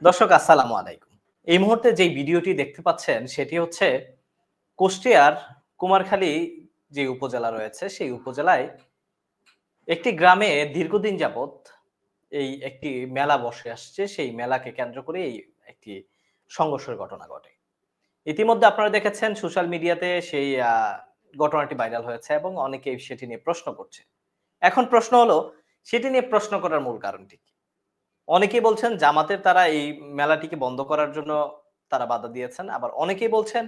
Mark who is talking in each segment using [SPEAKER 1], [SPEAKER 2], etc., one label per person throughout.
[SPEAKER 1] দর্শক আসসালামু আলাইকুম। এই মুহূর্তে যেই ভিডিওটি দেখতে পাচ্ছেন সেটি হচ্ছে কুষ্টিয়ার কুমারখালী যে উপজেলা রয়েছে সেই উপজেলায় একটি গ্রামে দীর্ঘদিন যাবৎ এই একটি মেলা বসে আসছে। সেই মেলাকে কেন্দ্র করে একটি সংঘর্ষের ঘটনা ঘটে। ইতিমধ্যে আপনারা দেখেছেন সোশ্যাল মিডিয়াতে সেই ঘটনাটি ভাইরাল হয়েছে এবং অনেকেই সেটি নিয়ে প্রশ্ন করছে। এখন প্রশ্ন হলো সেটি নিয়ে প্রশ্ন করার মূল কারণটি কি? অনেকেই বলছেন জামাতের তারা এই মেলাটিকে বন্ধ করার জন্য তারা বাধা দিয়েছেন। আবার অনেকেই বলছেন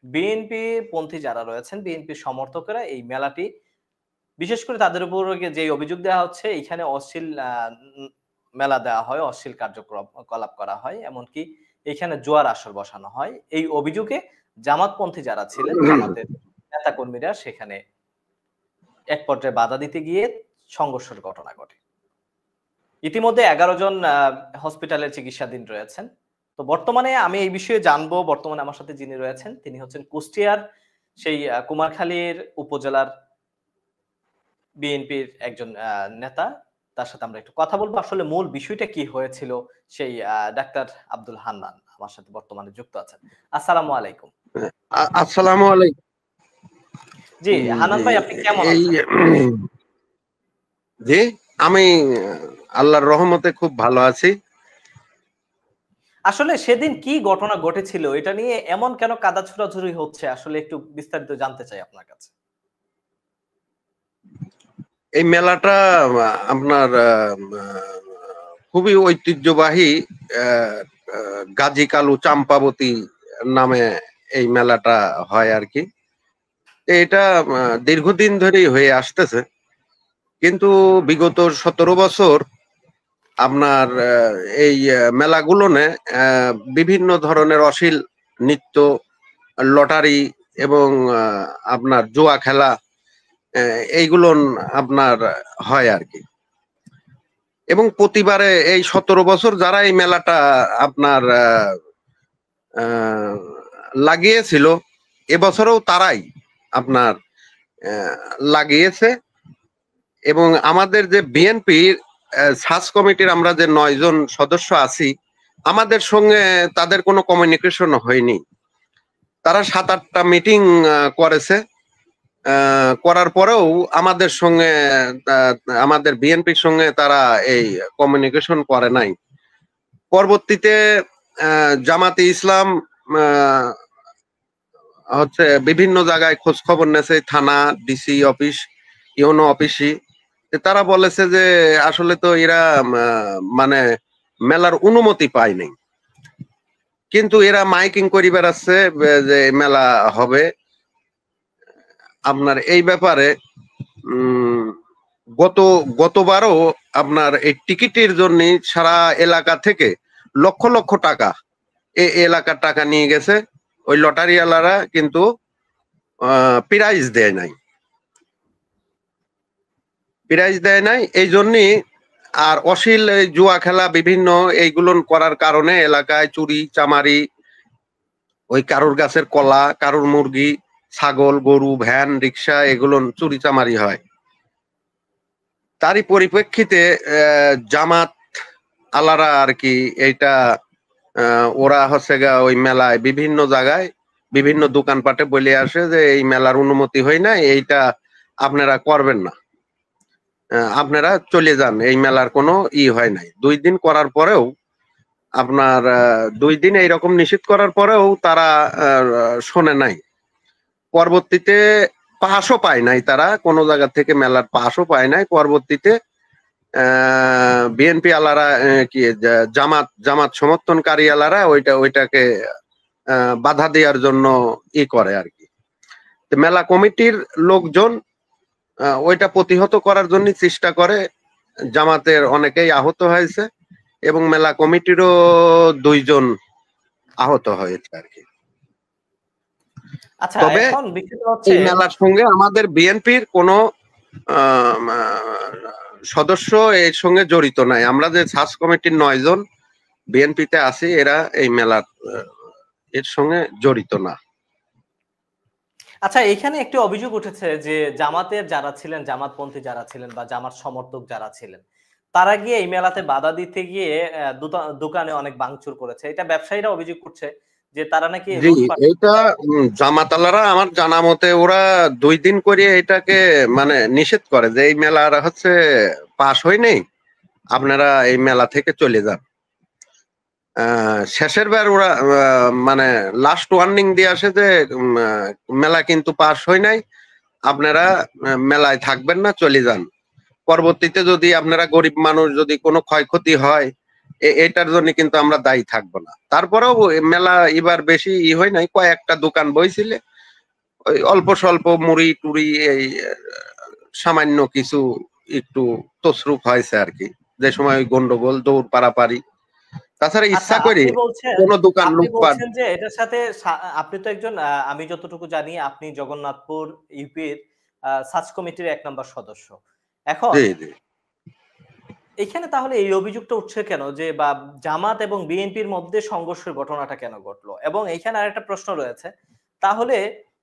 [SPEAKER 1] বিএনপি পন্থী যারা রয়েছেন, বিএনপির সমর্থকেরা এই মেলাটি বিশেষ করে তাদের উপর যে অভিযোগ দেওয়া হচ্ছে এখানে অশ্লীল উম মেলা দেওয়া হয়, অশ্লীল কলাপ করা হয়। এমনকি এখানে জুয়ার আসর বসানো হয়। এই অভিযোগে জামাতপন্থী যারা ছিলেন, জামাতের নেতাকর্মীরা সেখানে এক পর্যায়ে বাধা দিতে গিয়ে সংঘর্ষের ঘটনা ঘটে। ইতিমধ্যে ১১ জন হসপিটালে চিকিৎসাধীন রয়েছেন। তো বর্তমানে আমি এই বিষয়ে জানবো, বর্তমানে আমার সাথে যিনি রয়েছেন তিনি হচ্ছেন কুষ্টিয়ার সেই কুমারখালীর উপজেলার বিএনপির একজন নেতা। তার সাথে আমরা একটু কথা বলবো। আসলে মূল বিষয়টা কি হয়েছিল সেই ডাক্তার আব্দুল হান্নান আমার সাথে বর্তমানে যুক্ত আছেন। আসসালামু আলাইকুম।
[SPEAKER 2] আসসালামু আলাইকুম।
[SPEAKER 1] জি, হান্নান ভাই আপনি কেমন আছেন?
[SPEAKER 2] জি, আমি আল্লাহর রহমতে খুব ভালো আছি।
[SPEAKER 1] আসলে সেদিন কি ঘটনা ঘটেছিল এটা নিয়ে এমন কেন কাদা ছোড়াছুড়ি হচ্ছে আসলে একটু বিস্তারিত জানতে চাই আপনার কাছে।
[SPEAKER 2] এই মেলাটা আপনার খুবই ঐতিহ্যবাহী গাজী কালু চাম্পাবতী নামে এই মেলাটা হয় আর কি। এটা দীর্ঘদিন ধরেই হয়ে আসতেছে, কিন্তু বিগত 17 বছর আপনার এই মেলাগুলোনে বিভিন্ন ধরনের অশ্লীল নৃত্য, লটারি এবং আপনার জুয়া খেলা এইগুলো আপনার হয় আর কি। এবং প্রতিবারে এই 17 বছর যারা এই মেলাটা আপনার লাগিয়েছিল, এবছরেও তারাই আপনার লাগিয়েছে। এবং আমাদের যে বিএনপির সার্চ কমিটির আমরা যে 9 জন সদস্য আছি, আমাদের সঙ্গে তাদের কোনো কমিউনিকেশন হয়নি। তারা 7-8টা মিটিং করেছে, করার পরেও আমাদের সঙ্গে আমাদের বিএনপির সঙ্গে তারা এই কমিউনিকেশন করে নাই। পরবর্তীতে জামাতে ইসলাম হচ্ছে বিভিন্ন জায়গায় খোঁজ খবর নেছে, থানা, ডিসি অফিস, ইউনো অফিসই। তারা বলেছে যে আসলে তো এরা মানে মেলার অনুমতি পায় নাই, কিন্তু এরা মাইকিং করি বেড়াচ্ছে যে মেলা হবে। আপনার এই ব্যাপারে গতবারও আপনার এই টিকিটের জন্য সারা এলাকা থেকে লক্ষ লক্ষ টাকা এই এলাকার টাকা নিয়ে গেছে ওই লটারিওয়ালারা, কিন্তু প্রাইজ দেয় নাই এই জন্যই। আর অশ্লীল জুয়া খেলা বিভিন্ন এইগুলো করার কারণে এলাকায় চুরি চামারি, ওই কারুর গাছের কলা, কারুর মুরগি, ছাগল, গরু, ভ্যান, রিক্সা এগুলো চুরি চামারি হয়। তারই পরিপ্রেক্ষিতে জামাত আলারা আর কি এইটা ওরা হচ্ছে গা ওই মেলায় বিভিন্ন জায়গায় বিভিন্ন দোকানপাটে বলে আসে যে এই মেলার অনুমতি হয় না, এইটা আপনারা করবেন না, আপনারা চলে যান, এই মেলার কোনো হয় নাই। 2 দিন করার পরেও আপনার 2 দিন এইরকম নিষেধ করার পরেও তারা শোনে নাই। পরবর্তীতে পাসও পায় নাই, তারা কোনো জায়গা থেকে মেলার পাসও পায় নাই। পরবর্তীতে বিএনপি আলারা কি জামাত সমর্থনকারী আলারা ওইটাকে বাধা দেওয়ার জন্য করে আর কি। মেলা কমিটির লোকজন ওইটা প্রতিহত করার জন্য চেষ্টা করে। জামাতের অনেকেই আহত হয়েছে এবং মেলা কমিটিরও 2 জন আহত হয়েছে আর কি।
[SPEAKER 1] আচ্ছা,
[SPEAKER 2] তবে
[SPEAKER 1] এখন বিষয়টা হচ্ছে
[SPEAKER 2] এই মেলার সঙ্গে আমাদের বিএনপির কোনো সদস্য এর সঙ্গে জড়িত নাই। আমরা যে সার্চ কমিটির 9 জন বিএনপিতে আছি, এরা এই মেলার এর সঙ্গে জড়িত না।
[SPEAKER 1] আচ্ছা, এখানে একটি অভিযোগ উঠেছে যে জামাতের যারা ছিলেন, জামাতপন্থী যারা ছিলেন বা জামাত সমর্থক যারা ছিলেন, তারা গিয়ে এই মেলাতে বাধা দিতে গিয়ে দোকানে অনেক ভাঙচুর করেছে। এটা ব্যবসায়ীরা অভিযোগ করছে যে তারা নাকি
[SPEAKER 2] জি,
[SPEAKER 1] লুটপাট।
[SPEAKER 2] এইটা জামাতালারা আমার জানা মতে ওরা 2 দিন করে এটাকে মানে নিষেধ করে যে এই মেলার হচ্ছে পাশ হয়নি, আপনারা এই মেলা থেকে চলে যান। শেষের বার ওরা মানে লাস্ট ওয়ার্নিং দিয়ে আসে যে মেলা কিন্তু পাশ হয় নাই, আপনারা মেলায় থাকবেন না, চলে যান। পরবর্তীতে যদি আপনারা গরিব মানুষ যদি কোনো ক্ষয়ক্ষতি হয় এটার জন্য কিন্তু আমরা দায়ী থাকবো না। তারপরেও মেলা এবার বেশি হয় নাই, কয়েকটা দোকান বইছিলে, ওই অল্প স্বল্প মুড়ি টুড়ি এই সামান্য কিছু একটু তসরুপ হয়েছে আর কি, যে সময় ওই গন্ডগোল দৌড় পারাপারি। তাছাড়া
[SPEAKER 1] আচ্ছা,
[SPEAKER 2] ইচ্ছা করি কোন দোকান
[SPEAKER 1] আপনি
[SPEAKER 2] লুটপাট।
[SPEAKER 1] বলছেন যে এটার সাথে আপনি তো একজন আমি যতটুকু জানি আপনি জগন্নাথপুর ইউপির সার্চ কমিটির ১ নম্বর সদস্য। এখন
[SPEAKER 2] জি জি
[SPEAKER 1] এখানে তাহলে এই অভিযোগটা উঠছে কেন যে বা জামাত এবং বিএনপির মধ্যে সংঘর্ষের ঘটনাটা কেন ঘটলো? এবং এখানে আরেকটা প্রশ্ন রয়েছে। তাহলে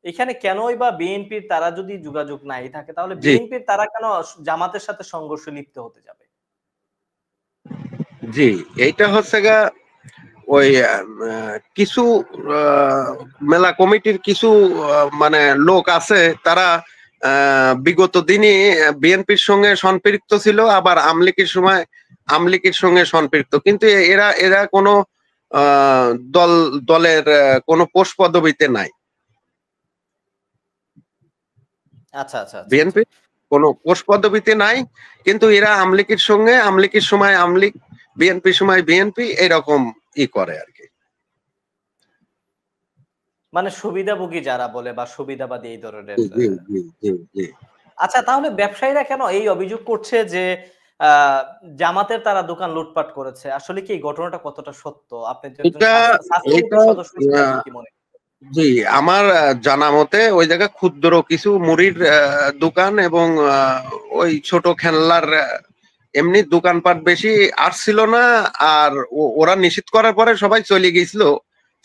[SPEAKER 1] এখানে কেনই বা বিএনপির তারা যদি যোগাযোগ নাই থাকে তাহলে
[SPEAKER 2] জি
[SPEAKER 1] বিএনপির তারা কেন জামাতের সাথে সংঘর্ষে লিপ্ত হতে যাবে?
[SPEAKER 2] জি, এইটা হচ্ছে গা ওই কিছু মেলা কমিটির কিছু মানে লোক আছে, তারা বিগত দিনে বিএনপির সঙ্গে সম্পৃক্ত ছিল, আবার আমলিকির সময় আমলিকির সঙ্গে সম্পৃক্ত, কিন্তু এরা এরা কোনো আহ, দল দলের কোনো পোস্ট পদবিতে নাই।
[SPEAKER 1] আচ্ছা, আচ্ছা, আচ্ছা, আচ্ছা।
[SPEAKER 2] বিএনপি কোনো পোস্ট পদবিতে নাই, কিন্তু এরা আমলিকির সঙ্গে আমলিকির সময় আমলিক, বিএনপির সময় বিএনপি, এরকম করে আর কি।
[SPEAKER 1] মানে সুবিধাভোগী যারা বলে বা সুবিধাবাদী এই ধরনের
[SPEAKER 2] জি জি জি জি জি।
[SPEAKER 1] আচ্ছা, তাহলে ব্যবসায়ীরা কেন এই অভিযোগ করছে যে আ জামাতের তারা দোকান লুটপাট করেছে? আসলে কি এই ঘটনাটা কতটা সত্য? আপনি তো একজন
[SPEAKER 2] এটা
[SPEAKER 1] স্বাস্থ্য
[SPEAKER 2] এটা
[SPEAKER 1] কমিটির সদস্য হিসেবে
[SPEAKER 2] আহ,
[SPEAKER 1] আপনি কি মনে করেন?
[SPEAKER 2] জি, আমার জানা মতে ওই জায়গায় ক্ষুদ্র কিছু মুড়ির দোকান এবং ওই ছোট খেলনার এমনি দোকানপাট বেশি আসছিল না। আর ওরা নিষিদ্ধ করার পরে সবাই চলে গেছিল,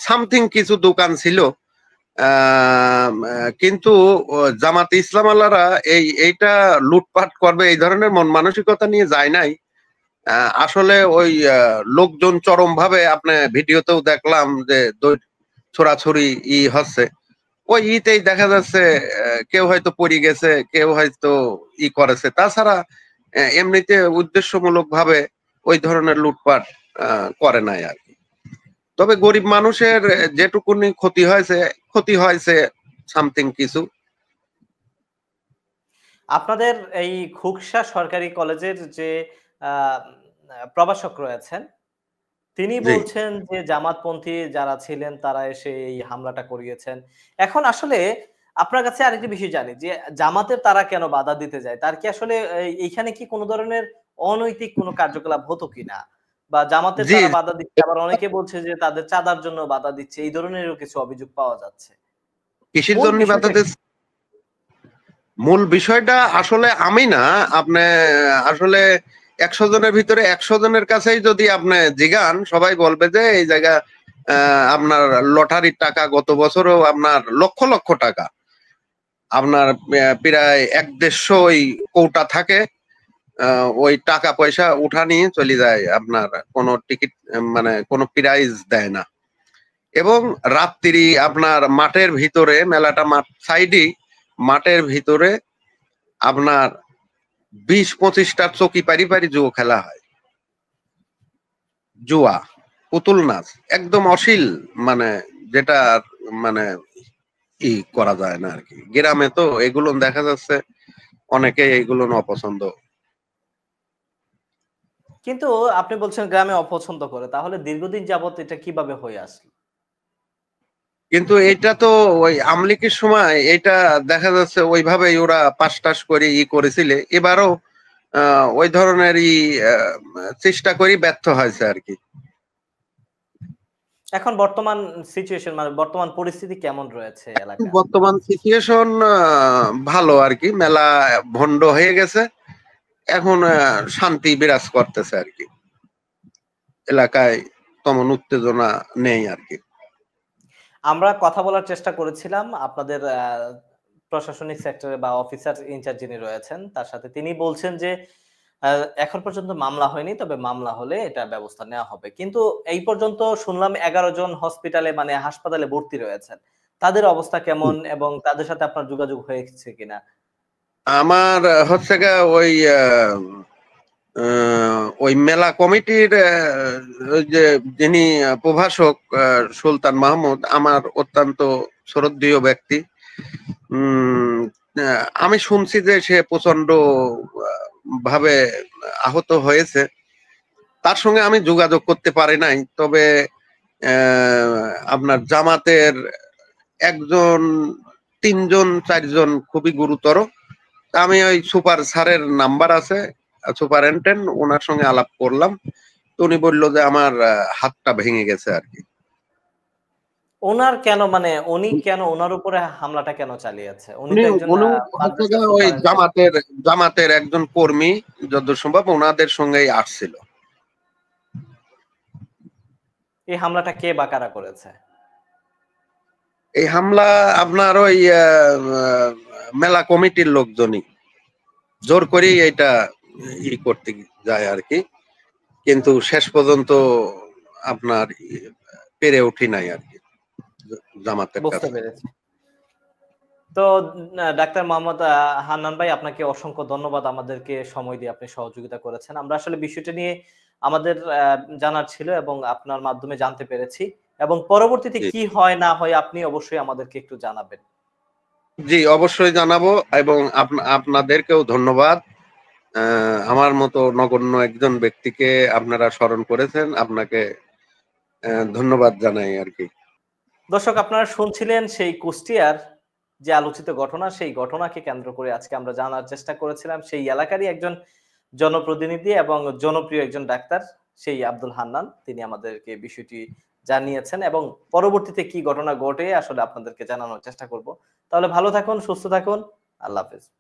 [SPEAKER 2] সামথিং কিছু দোকান ছিল। কিন্তু জামাতে ইসলাম আল্লাহরা এইটা লুটপাট করবে এই ধরনের মন মানসিকতা নিয়ে যায় নাই। আসলে ওই লোকজন চরম ভাবে, আপনি ভিডিওতেও দেখলাম যে ছোড়াছুড়ি হচ্ছে, ওই ইতেই দেখা যাচ্ছে কেউ হয়তো পড়ে গেছে, কেউ হয়তো করেছে। তাছাড়া এমনিতে উদ্দেশ্যমূলক ভাবে ওই ধরনের লুটপাট করে নাই আর কি। তবে গরিব মানুষের যেটুকুনি ক্ষতি হয়েছে সামথিং কিছু।
[SPEAKER 1] আপনাদের এই খুকসা সরকারি কলেজের যে আ প্রভাষক রয়েছেন, তিনি
[SPEAKER 2] জি
[SPEAKER 1] বলছেন যে জামাতপন্থী যারা ছিলেন তারা এসে এই হামলাটা করিয়েছেন। এখন আসলে আপনার কাছে আরেকটি বিষয় জানি যে জামাতের তারা কেন বাধা দিতে যায়? তার কি আসলে এইখানে কি কোন ধরনের অনৈতিক কোন কার্যকলাপ হতো কিনা? বা জামাতের
[SPEAKER 2] জি
[SPEAKER 1] তারা বাধা দিচ্ছে, আবার অনেকে বলছে যে তাদের চাঁদার জন্য বাধা দিচ্ছে। এই ধরনেরও কিছু অভিযোগ পাওয়া যাচ্ছে।
[SPEAKER 2] কৃষির
[SPEAKER 1] মূল
[SPEAKER 2] জন্য
[SPEAKER 1] বিষয়টা কি?
[SPEAKER 2] বাংলাদেশ মূল বিষয়টা আসলে আমি না, আপনি আসলে 100 জনের ভিতরে 100 জনের কাছেই যদি আপনি জিগান, সবাই বলবে যে এই জায়গা আপনার লটারির টাকা, গত বছরও আপনার লক্ষ লক্ষ টাকা আপনার প্রায় 1-150 ওই কৌটা থাকে, ওই টাকা পয়সা উঠা নিয়ে চলে যায়, আপনার কোনো টিকিট মানে কোনো প্রাইজ দেয় না। এবং রাত্রি আপনার মাঠের ভিতরে, মেলাটা মাঠ সাইডই, মাঠের ভিতরে আপনার 20-25টা চকি পারি পারি জুয়ো খেলা হয়। জুয়া, পুতুল নাচ, একদম অশ্লীল, মানে যেটা মানে করা যায় না আর কি। গ্রামে তো এগুলো দেখা যাচ্ছে অনেকে এগুলো অপছন্দ।
[SPEAKER 1] কিন্তু আপনি বলছেন গ্রামে অপছন্দ করে। তাহলে দীর্ঘদিন যাবৎ এটা কিভাবে হয়ে আসলো?
[SPEAKER 2] কিন্তু এটা তো ওই আমলিকির সময় এটা দেখা যাচ্ছে ওইভাবেই ওরা পাশ টাস করে করেছিলে। এবারও ওই ধরনের চেষ্টা করি ব্যর্থ হয়েছে আর কি।
[SPEAKER 1] এখন বর্তমান সিচুয়েশন মানে বর্তমান পরিস্থিতি কেমন রয়েছে এলাকা?
[SPEAKER 2] বর্তমান সিচুয়েশন ভালো আর কি, মেলা ভন্ড হয়ে গেছে, এখন শান্তি বিরাজ করতেছে আর কি, এলাকায় তেমন উত্তেজনা নেই আর কি।
[SPEAKER 1] আমরা কথা বলার চেষ্টা করেছিলাম আপনাদের প্রশাসনিক সেক্টরে বা অফিসার ইনচার্জ যিনি রয়েছেন তার সাথে। তিনি বলছেন যে এখন পর্যন্ত মামলা হয়নি, তবে মামলা হলে এটা ব্যবস্থা নেওয়া হবে। কিন্তু এই পর্যন্ত শুনলাম ১১ জন হসপিটালে মানে হাসপাতালে ভর্তি রয়েছেন। তাদের অবস্থা কেমন এবং তাদের সাথে আপনার যোগাযোগ হয়েছে কিনা?
[SPEAKER 2] আমার হচ্ছে গা ওই মেলা কমিটির ওই যে যিনি প্রভাষক সুলতান মাহমুদ আমার অত্যন্ত শ্রদ্ধেয় ব্যক্তি। আমি শুনছি যে সে প্রচন্ড ভাবে আহত হয়েছে। তার সঙ্গে আমি যোগাযোগ করতে পারি নাই, তবে আপনার জামাতের একজন, ৩ জন ৪ জন খুবই গুরুতর। আমি ওই সুপার স্যারের নাম্বার আছে, সুপারিনটেন্ডেন্ট, ওনার সঙ্গে আলাপ করলাম। তো উনি বললো যে আমার হাতটা ভেঙে গেছে আর কি।
[SPEAKER 1] উনার কেন মানে উনি কেন উনার উপরে হামলাটা কেন চালিয়েছে? উনি
[SPEAKER 2] উনি
[SPEAKER 1] তো একজন
[SPEAKER 2] উনি হচ্ছে
[SPEAKER 1] মাদ্রাসার
[SPEAKER 2] গিয়ে ওই
[SPEAKER 1] সুপারিনটেন্ডেন্ট।
[SPEAKER 2] জামাতের একজন কর্মী, যতদূর সম্ভব ওনাদের সঙ্গেই আসছিল।
[SPEAKER 1] এই হামলাটা কে বা কারা করেছে?
[SPEAKER 2] এই হামলা আপনার ওই মেলা কমিটির লোকজনই জোর করেই এটা করতে যায় আর কি। কিন্তু শেষ পর্যন্ত আপনার পেরে উঠি নাই আর কি জামাতের
[SPEAKER 1] বুঝতে
[SPEAKER 2] কাছে।
[SPEAKER 1] পেরেছি। তো ডাক্তার মোহাম্মদ হান্নান ভাই, আপনাকে অসংখ্য ধন্যবাদ আমাদেরকে সময় দিয়ে আপনি সহযোগিতা করেছেন। আমরা আসলে বিষয়টা নিয়ে আমাদের জানার ছিল এবং আপনার মাধ্যমে জানতে পেরেছি। এবং পরবর্তীতে
[SPEAKER 2] জি
[SPEAKER 1] কি হয় না হয় আপনি অবশ্যই আমাদেরকে একটু জানাবেন।
[SPEAKER 2] জি, অবশ্যই জানাবো। এবং আপনাদেরকেও ধন্যবাদ। আমার মতো নগণ্য একজন ব্যক্তিকে আপনারা স্মরণ করেছেন, আপনাকে ধন্যবাদ জানাই আর কি।
[SPEAKER 1] দর্শক, আপনারা শুনছিলেন সেই কুষ্টিয়ার যে আলোচিত ঘটনা, সেই ঘটনাকে কেন্দ্র করে আজকে আমরা জানার চেষ্টা করেছিলাম সেই এলাকারই একজন জনপ্রতিনিধি এবং জনপ্রিয় একজন ডাক্তার, সেই আব্দুল হান্নান। তিনি আমাদেরকে বিষয়টি জানিয়েছেন এবং পরবর্তীতে কি ঘটনা ঘটে আসলে আপনাদেরকে জানানোর চেষ্টা করব। তাহলে ভালো থাকুন, সুস্থ থাকুন। আল্লাহ হাফেজ।